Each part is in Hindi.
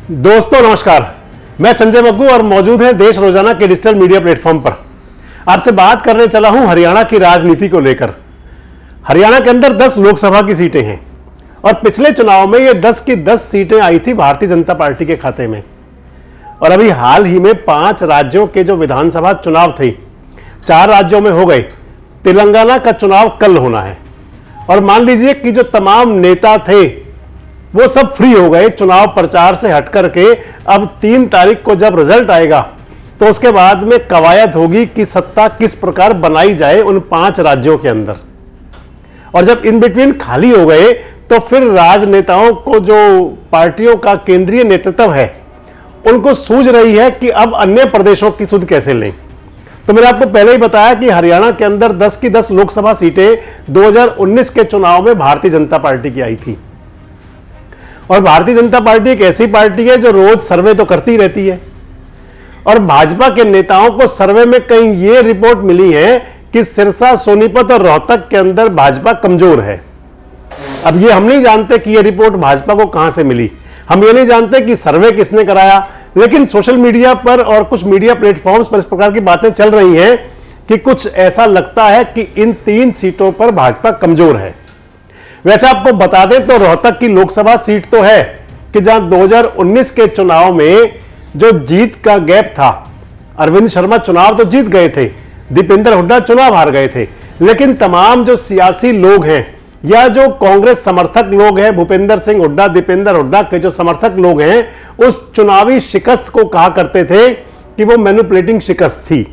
दोस्तों नमस्कार, मैं संजय बग्गू और मौजूद है देश रोजाना के डिजिटल मीडिया प्लेटफॉर्म पर। आपसे बात करने चला हूं हरियाणा की राजनीति को लेकर। हरियाणा के अंदर 10 लोकसभा की सीटें हैं और पिछले चुनाव में ये 10 की 10 सीटें आई थी भारतीय जनता पार्टी के खाते में। और अभी हाल ही में 5 राज्यों के जो विधानसभा चुनाव थे 4 राज्यों में हो गए। तेलंगाना का चुनाव कल होना है और मान लीजिए कि जो तमाम नेता थे वो सब फ्री हो गए चुनाव प्रचार से हट करके। अब 3 तारीख को जब रिजल्ट आएगा तो उसके बाद में कवायद होगी कि सत्ता किस प्रकार बनाई जाए उन 5 राज्यों के अंदर। और जब इन बिटवीन खाली हो गए तो फिर राजनेताओं को, जो पार्टियों का केंद्रीय नेतृत्व है, उनको सूझ रही है कि अब अन्य प्रदेशों की सुध कैसे लें। तो मैंने आपको पहले ही बताया कि हरियाणा के अंदर 10 की 10 लोकसभा सीटें 2019 के चुनाव में भारतीय जनता पार्टी की आई थी। और भारतीय जनता पार्टी एक ऐसी पार्टी है जो रोज सर्वे तो करती रहती है और भाजपा के नेताओं को सर्वे में कहीं ये रिपोर्ट मिली है कि सिरसा, सोनीपत और रोहतक के अंदर भाजपा कमजोर है। अब ये हम नहीं जानते कि ये रिपोर्ट भाजपा को कहां से मिली, हम ये नहीं जानते कि सर्वे किसने कराया, लेकिन सोशल मीडिया पर और कुछ मीडिया प्लेटफॉर्म्स पर इस प्रकार की बातें चल रही हैं कि कुछ ऐसा लगता है कि इन 3 सीटों पर भाजपा कमजोर है। वैसे आपको बता दें तो रोहतक की लोकसभा सीट तो है कि जहां 2019 के चुनाव में जो जीत का गैप था, अरविंद शर्मा चुनाव तो जीत गए थे, दीपेंद्र हुड्डा चुनाव हार गए थे, लेकिन तमाम जो सियासी लोग हैं या जो कांग्रेस समर्थक लोग हैं, भूपेंद्र सिंह हुड्डा, दीपेंद्र हुड्डा के जो समर्थक लोग हैं, उस चुनावी शिकस्त को कहा करते थे कि वो मैनिपुलेटिंग शिकस्त थी।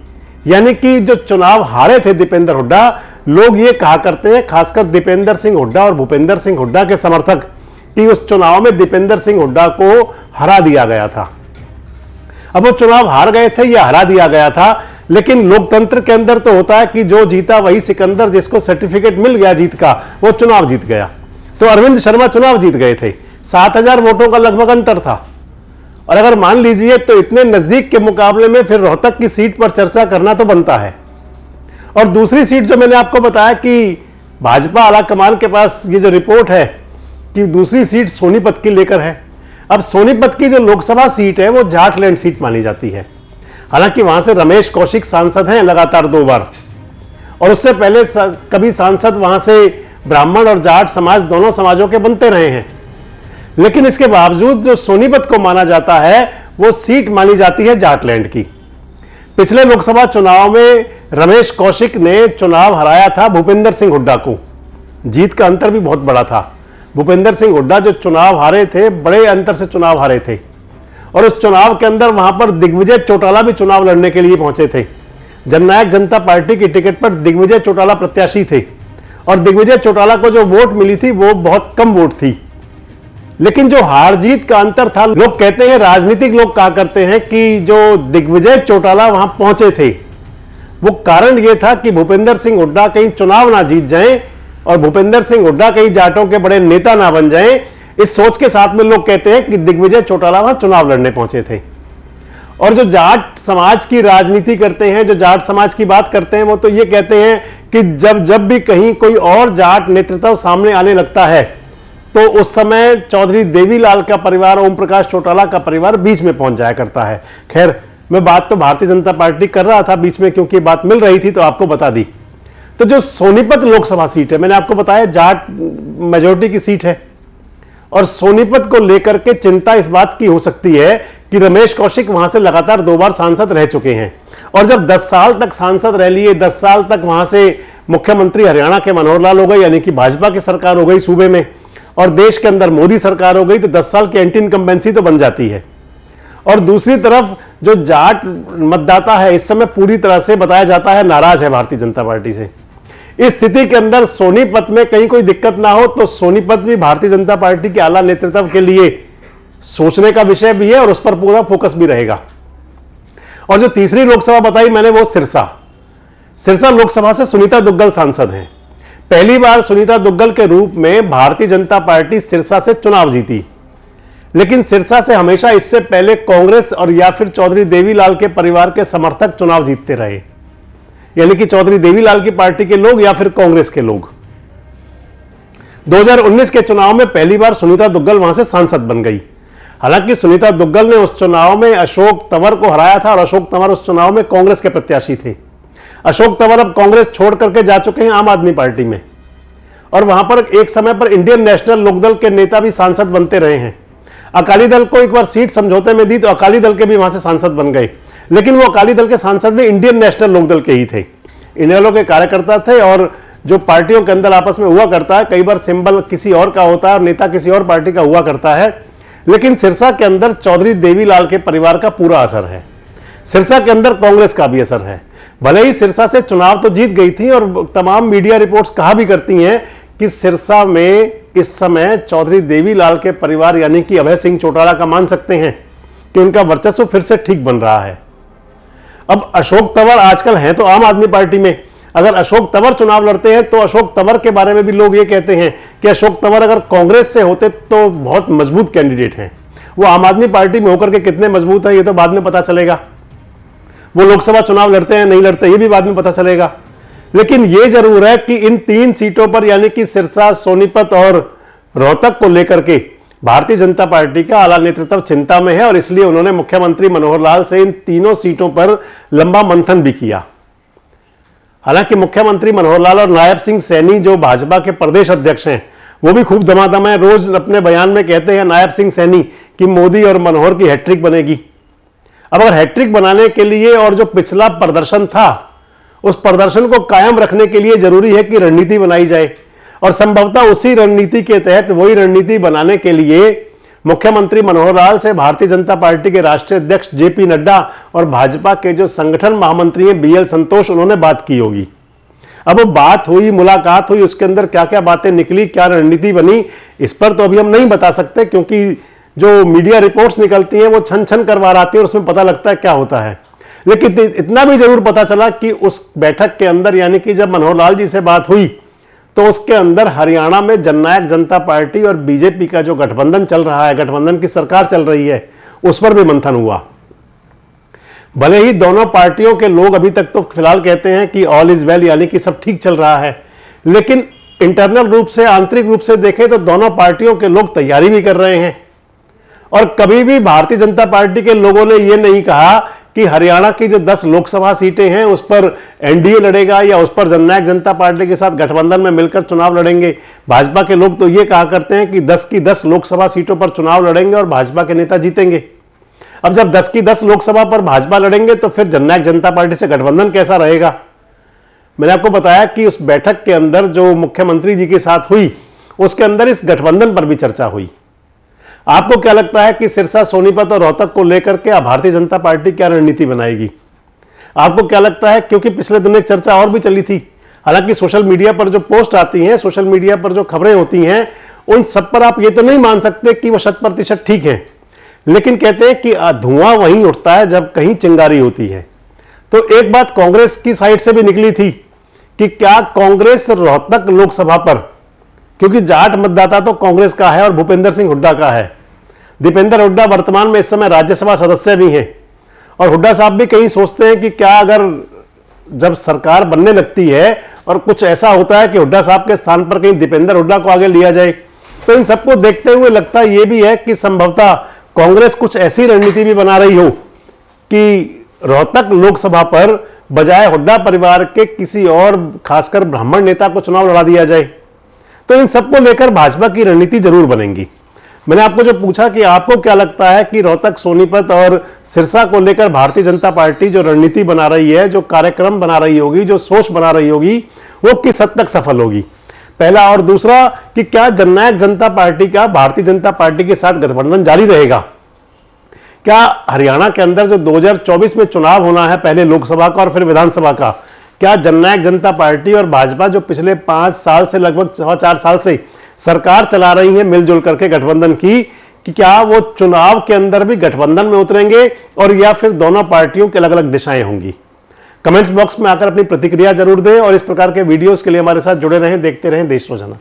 यानी कि जो चुनाव हारे थे दीपेंद्र हुड्डा, लोग ये कहा करते हैं, खासकर दीपेंद्र सिंह हुड्डा और भूपेंद्र सिंह हुड्डा के समर्थक, कि उस चुनाव में दीपेंद्र सिंह हुड्डा को हरा दिया गया था। अब वो चुनाव हार गए थे या हरा दिया गया था, लेकिन लोकतंत्र के अंदर तो होता है कि जो जीता वही सिकंदर, जिसको सर्टिफिकेट मिल गया जीत का वो चुनाव जीत गया। तो अरविंद शर्मा चुनाव जीत गए थे, 7000 वोटों का लगभग अंतर था। और अगर मान लीजिए तो इतने नजदीक के मुकाबले में फिर रोहतक की सीट पर चर्चा करना तो बनता है। और दूसरी सीट जो मैंने आपको बताया कि भाजपा आलाकमान के पास ये जो रिपोर्ट है कि दूसरी सीट सोनीपत की लेकर है। अब सोनीपत की जो लोकसभा सीट है वो जाटलैंड सीट मानी जाती है। हालांकि वहां से रमेश कौशिक सांसद हैं लगातार 2 बार, और उससे पहले कभी सांसद वहां से ब्राह्मण और जाट समाज दोनों समाजों के बनते रहे हैं। लेकिन इसके बावजूद जो सोनीपत को माना जाता है वो सीट मानी जाती है जाटलैंड की। पिछले लोकसभा चुनाव में रमेश कौशिक ने चुनाव हराया था भूपेंद्र सिंह हुड्डा को। जीत का अंतर भी बहुत बड़ा था। भूपेंद्र सिंह हुड्डा जो चुनाव हारे थे, बड़े अंतर से चुनाव हारे थे, और उस चुनाव के अंदर वहां पर दिग्विजय चौटाला भी चुनाव लड़ने के लिए पहुंचे थे। जननायक जनता पार्टी की टिकट पर दिग्विजय चौटाला प्रत्याशी थे और दिग्विजय चौटाला को जो वोट मिली थी वो बहुत कम वोट थी। लेकिन जो हार जीत का अंतर था, लोग कहते हैं, राजनीतिक लोग कहा करते हैं कि जो दिग्विजय चौटाला वहां पहुंचे थे वो कारण ये था कि भूपेंद्र सिंह हुड्डा कहीं चुनाव ना जीत जाएं और भूपेंद्र सिंह हुड्डा कहीं जाटों के बड़े नेता ना बन जाएं। इस सोच के साथ में लोग कहते हैं कि दिग्विजय चौटाला वहां चुनाव लड़ने पहुंचे थे। और जो जाट समाज की राजनीति करते हैं, जो जाट समाज की बात करते हैं, वो तो ये कहते हैं कि जब भी कहीं कोई और जाट नेतृत्व सामने आने लगता है तो उस समय चौधरी देवीलाल का परिवार, ओम प्रकाश चौटाला का परिवार बीच में पहुंच जाया करता है। खैर, मैं बात तो भारतीय जनता पार्टी कर रहा था बीच में, क्योंकि बात मिल रही थी तो आपको बता दी। तो जो सोनीपत लोकसभा सीट है, मैंने आपको बताया जाट मेजोरिटी की सीट है, और सोनीपत को लेकर के चिंता इस बात की हो सकती है कि रमेश कौशिक वहां से लगातार 2 बार सांसद रह चुके हैं, और जब 10 साल तक सांसद रह लिए, 10 साल तक वहां से मुख्यमंत्री हरियाणा के मनोहर लाल हो गए, यानी कि भाजपा की सरकार हो गई सूबे में, और देश के अंदर मोदी सरकार हो गई, तो 10 साल की एंटी इनकम्बेंसी तो बन जाती है। और दूसरी तरफ जो जाट मतदाता है इस समय पूरी तरह से बताया जाता है नाराज है भारतीय जनता पार्टी से। इस स्थिति के अंदर सोनीपत में कहीं कोई दिक्कत ना हो तो सोनीपत भी भारतीय जनता पार्टी के आला नेतृत्व के लिए सोचने का विषय भी है और उस पर पूरा फोकस भी रहेगा। और जो तीसरी लोकसभा बताई मैंने वो सिरसा लोकसभा से सुनीता दुग्गल सांसद हैं। पहली बार सुनीता दुग्गल के रूप में भारतीय जनता पार्टी सिरसा से चुनाव जीती, लेकिन सिरसा से हमेशा इससे पहले कांग्रेस और या फिर चौधरी देवीलाल के परिवार के समर्थक चुनाव जीतते रहे, यानी कि चौधरी देवीलाल की पार्टी के लोग या फिर कांग्रेस के लोग। 2019 के चुनाव में पहली बार सुनीता दुग्गल वहां से सांसद बन गई। हालांकि सुनीता दुग्गल ने उस चुनाव में अशोक तंवर को हराया था और अशोक तंवर उस चुनाव में कांग्रेस के प्रत्याशी थे। अशोक तंवर अब कांग्रेस छोड़ करके जा चुके हैं आम आदमी पार्टी में, और वहां पर एक समय पर इंडियन नेशनल लोकदल के नेता भी सांसद बनते रहे हैं। अकाली दल को एक बार सीट समझौते में दी तो अकाली दल के भी वहां से सांसद बन गए, लेकिन वो अकाली दल के सांसद भी इंडियन नेशनल लोकदल के ही थे, इनेलो के कार्यकर्ता थे। और जो पार्टियों के अंदर आपस में हुआ करता है, कई बार सिंबल किसी और का होता है और नेता किसी और पार्टी का हुआ करता है, लेकिन सिरसा के अंदर चौधरी देवीलाल के परिवार का पूरा असर है। सिरसा के अंदर कांग्रेस का भी असर है। भले ही सिरसा से चुनाव तो जीत गई थी, और तमाम मीडिया रिपोर्ट्स कहा भी करती हैं कि सिरसा में इस समय चौधरी देवीलाल के परिवार यानी कि अभय सिंह चौटाला का मान सकते हैं कि उनका वर्चस्व फिर से ठीक बन रहा है। अब अशोक तंवर आजकल हैं तो आम आदमी पार्टी में, अगर अशोक तंवर चुनाव लड़ते हैं तो अशोक तंवर के बारे में भी लोग ये कहते हैं कि अशोक तंवर अगर कांग्रेस से होते तो बहुत मजबूत कैंडिडेट हैं। वो आम आदमी पार्टी में होकर के कितने मजबूत है ये तो बाद में पता चलेगा। वो लोकसभा चुनाव लड़ते हैं नहीं लड़ते ये भी बाद में पता चलेगा। लेकिन ये जरूर है कि इन 3 सीटों पर यानी कि सिरसा, सोनीपत और रोहतक को लेकर के भारतीय जनता पार्टी का आला नेतृत्व चिंता में है, और इसलिए उन्होंने मुख्यमंत्री मनोहर लाल से इन तीनों सीटों पर लंबा मंथन भी किया। हालांकि मुख्यमंत्री मनोहर लाल और नायब सिंह सैनी जो भाजपा के प्रदेश अध्यक्ष हैं वो भी खूब धमाधम है। रोज अपने बयान में कहते हैं नायब सिंह सैनी कि मोदी और मनोहर की हैट्रिक बनेगी। अब अगर हैट्रिक बनाने के लिए और जो पिछला प्रदर्शन था उस प्रदर्शन को कायम रखने के लिए जरूरी है कि रणनीति बनाई जाए, और संभवतः उसी रणनीति के तहत वही रणनीति बनाने के लिए मुख्यमंत्री मनोहर लाल से भारतीय जनता पार्टी के राष्ट्रीय अध्यक्ष जेपी नड्डा और भाजपा के जो संगठन महामंत्री हैं बीएल संतोष, उन्होंने बात की होगी। अब वो बात हुई, मुलाकात हुई, उसके अंदर क्या क्या बातें निकली, क्या रणनीति बनी, इस पर तो अभी हम नहीं बता सकते, क्योंकि जो मीडिया रिपोर्ट्स निकलती हैं वो छन छन करवा आती है और उसमें पता लगता है क्या होता है। लेकिन इतना भी जरूर पता चला कि उस बैठक के अंदर यानी कि जब मनोहर लाल जी से बात हुई तो उसके अंदर हरियाणा में जननायक जनता पार्टी और बीजेपी का जो गठबंधन चल रहा है, गठबंधन की सरकार चल रही है, उस पर भी मंथन हुआ। भले ही दोनों पार्टियों के लोग अभी तक तो फिलहाल कहते हैं कि ऑल इज वेल यानी कि सब ठीक चल रहा है, लेकिन इंटरनल रूप से, आंतरिक रूप से देखें तो दोनों पार्टियों के लोग तैयारी भी कर रहे हैं। और कभी भी भारतीय जनता पार्टी के लोगों ने यह नहीं कहा कि हरियाणा की जो 10 लोकसभा सीटें हैं उस पर एनडीए लड़ेगा या उस पर जननायक जनता पार्टी के साथ गठबंधन में मिलकर चुनाव लड़ेंगे। भाजपा के लोग तो ये कहा करते हैं कि 10 की 10 लोकसभा सीटों पर चुनाव लड़ेंगे और भाजपा के नेता जीतेंगे। अब जब 10 की 10 लोकसभा पर भाजपा लड़ेंगे तो फिर जननायक जनता पार्टी से गठबंधन कैसा रहेगा। मैंने आपको बताया कि उस बैठक के अंदर जो मुख्यमंत्री जी के साथ हुई उसके अंदर इस गठबंधन पर भी चर्चा हुई। आपको क्या लगता है कि सिरसा, सोनीपत और रोहतक को लेकर के भारतीय जनता पार्टी क्या रणनीति बनाएगी? आपको क्या लगता है? क्योंकि पिछले दिनों एक चर्चा और भी चली थी, हालांकि सोशल मीडिया पर जो पोस्ट आती हैं, सोशल मीडिया पर जो खबरें होती हैं, उन सब पर आप ये तो नहीं मान सकते कि वो 100% ठीक है, लेकिन कहते हैं कि धुआं वहीं उठता है जब कहीं चिंगारी होती है। तो एक बात कांग्रेस की साइड से भी निकली थी कि क्या कांग्रेस रोहतक लोकसभा पर, क्योंकि जाट मतदाता तो कांग्रेस का है और भूपेंद्र सिंह हुड्डा का है, दीपेंद्र हुड्डा वर्तमान में इस समय राज्यसभा सदस्य भी हैं, और हुड्डा साहब भी कहीं सोचते हैं कि क्या अगर जब सरकार बनने लगती है और कुछ ऐसा होता है कि हुड्डा साहब के स्थान पर कहीं दीपेंद्र हुड्डा को आगे लिया जाए, तो इन सबको देखते हुए लगता यह भी है कि संभवतः कांग्रेस कुछ ऐसी रणनीति भी बना रही हो कि रोहतक लोकसभा पर बजाय हुड्डा परिवार के किसी और खासकर ब्राह्मण नेता को चुनाव लड़ा दिया जाए। तो इन सबको लेकर भाजपा की रणनीति जरूर बनेगी। मैंने आपको जो पूछा कि आपको क्या लगता है कि रोहतक, सोनीपत और सिरसा को लेकर भारतीय जनता पार्टी जो रणनीति बना रही है, जो कार्यक्रम बना रही होगी, जो सोच बना रही होगी, वो किस हद तक सफल होगी, पहला। और दूसरा कि क्या जननायक जनता पार्टी का भारतीय जनता पार्टी के साथ गठबंधन जारी रहेगा? क्या हरियाणा के अंदर जो 2024 में चुनाव होना है, पहले लोकसभा का और फिर विधानसभा का, क्या जननायक जनता पार्टी और भाजपा जो पिछले 5 साल से लगभग 4 साल से सरकार चला रही है मिलजुल करके गठबंधन की, कि क्या वो चुनाव के अंदर भी गठबंधन में उतरेंगे और या फिर दोनों पार्टियों की अलग अलग दिशाएं होंगी? कमेंट्स बॉक्स में आकर अपनी प्रतिक्रिया जरूर दें और इस प्रकार के वीडियोस के लिए हमारे साथ जुड़े रहें, देखते रहें देश रोजाना।